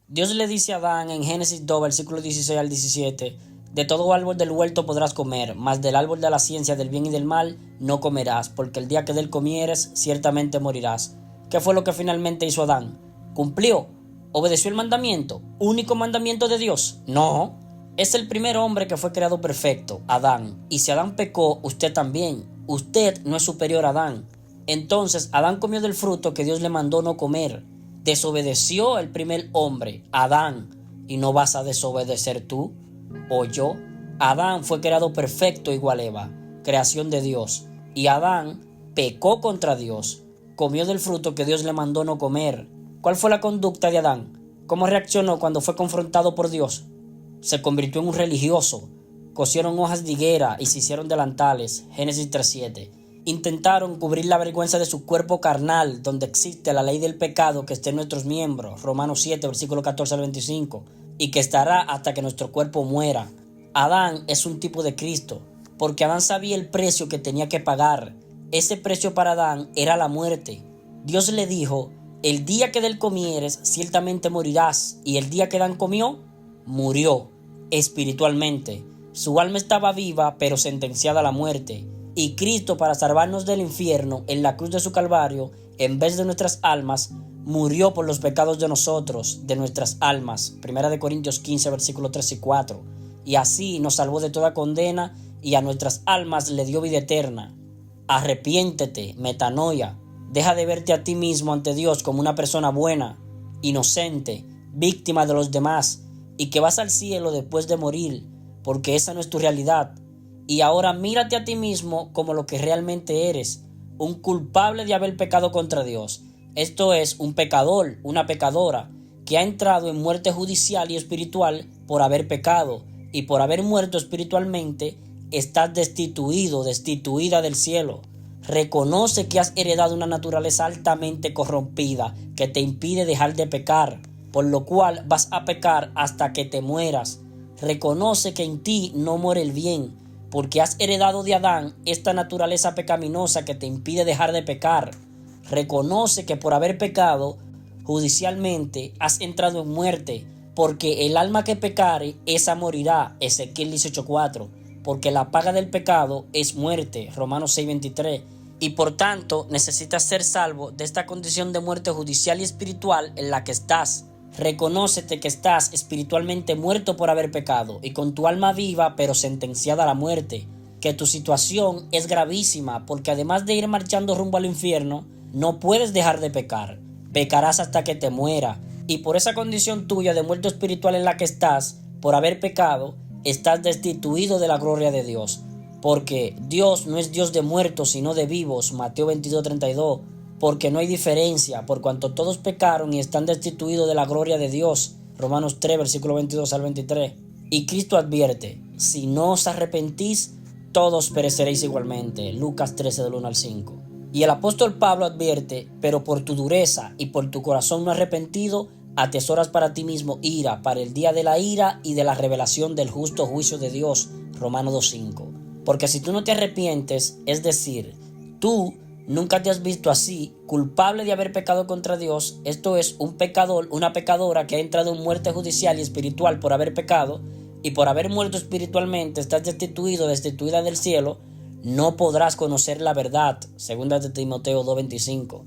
Dios le dice a Adán en Génesis 2, versículos 16 al 17: de todo árbol del huerto podrás comer, mas del árbol de la ciencia del bien y del mal no comerás, porque el día que de él comieres, ciertamente morirás. ¿Qué fue lo que finalmente hizo Adán? ¿Cumplió? ¿Obedeció el mandamiento? ¿Único mandamiento de Dios? No. Es el primer hombre que fue creado perfecto, Adán. Y si Adán pecó, usted también. Usted no es superior a Adán. Entonces Adán comió del fruto que Dios le mandó no comer. Desobedeció el primer hombre, Adán. ¿Y no vas a desobedecer tú o yo? Adán fue creado perfecto igual a Eva, creación de Dios. Y Adán pecó contra Dios. Comió del fruto que Dios le mandó no comer. ¿Cuál fue la conducta de Adán? ¿Cómo reaccionó cuando fue confrontado por Dios? Se convirtió en un religioso. Cosieron hojas de higuera y se hicieron delantales. Génesis 3:7. Intentaron cubrir la vergüenza de su cuerpo carnal, donde existe la ley del pecado que está en nuestros miembros. Romanos 7, versículo 14 al 25. Y que estará hasta que nuestro cuerpo muera. Adán es un tipo de Cristo, porque Adán sabía el precio que tenía que pagar. Ese precio para Adán era la muerte. Dios le dijo: el día que de él comieres, ciertamente morirás. Y el día que Adán comió, murió espiritualmente. Su alma estaba viva, pero sentenciada a la muerte. Y Cristo, para salvarnos del infierno, en la cruz de su Calvario, en vez de nuestras almas, murió por los pecados de nosotros, de nuestras almas. 1 Corintios 15, versículos 3 y 4. Y así nos salvó de toda condena y a nuestras almas le dio vida eterna. Arrepiéntete, metanoia. Deja de verte a ti mismo ante Dios como una persona buena, inocente, víctima de los demás, y que vas al cielo después de morir, porque esa no es tu realidad. Y ahora mírate a ti mismo como lo que realmente eres, un culpable de haber pecado contra Dios. Esto es, un pecador, una pecadora, que ha entrado en muerte judicial y espiritual por haber pecado, y por haber muerto espiritualmente, estás destituido, destituida del cielo. Reconoce que has heredado una naturaleza altamente corrompida que te impide dejar de pecar, por lo cual vas a pecar hasta que te mueras. Reconoce que en ti no muere el bien, porque has heredado de Adán esta naturaleza pecaminosa que te impide dejar de pecar. Reconoce que por haber pecado judicialmente has entrado en muerte, porque el alma que pecare, esa morirá. Ezequiel 18:4. Porque la paga del pecado es muerte. Romanos 6:23. Y por tanto necesitas ser salvo de esta condición de muerte judicial y espiritual en la que estás. Reconócete que estás espiritualmente muerto por haber pecado y con tu alma viva pero sentenciada a la muerte. Que tu situación es gravísima porque además de ir marchando rumbo al infierno, no puedes dejar de pecar. Pecarás hasta que te muera. Y por esa condición tuya de muerto espiritual en la que estás, por haber pecado, estás destituido de la gloria de Dios. Porque Dios no es Dios de muertos sino de vivos. Mateo 22:32. Porque no hay diferencia, por cuanto todos pecaron y están destituidos de la gloria de Dios. Romanos 3, versículo 22 al 23. Y Cristo advierte: si no os arrepentís, todos pereceréis igualmente. Lucas 13, del 1 al 5. Y el apóstol Pablo advierte: pero por tu dureza y por tu corazón no arrepentido, atesoras para ti mismo ira, para el día de la ira y de la revelación del justo juicio de Dios. Romanos 2:5. Porque si tú no te arrepientes, es decir, tú nunca te has visto así, culpable de haber pecado contra Dios, esto es, un pecador, una pecadora que ha entrado en muerte judicial y espiritual por haber pecado, y por haber muerto espiritualmente estás destituido, destituida del cielo, no podrás conocer la verdad. 2 de Timoteo 2:25.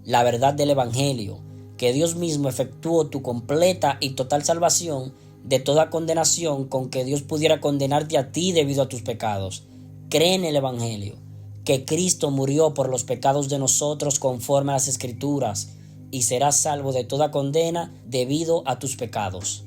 La verdad del Evangelio, que Dios mismo efectuó tu completa y total salvación de toda condenación con que Dios pudiera condenarte a ti debido a tus pecados. Cree en el Evangelio, que Cristo murió por los pecados de nosotros conforme a las Escrituras, y serás salvo de toda condena debido a tus pecados.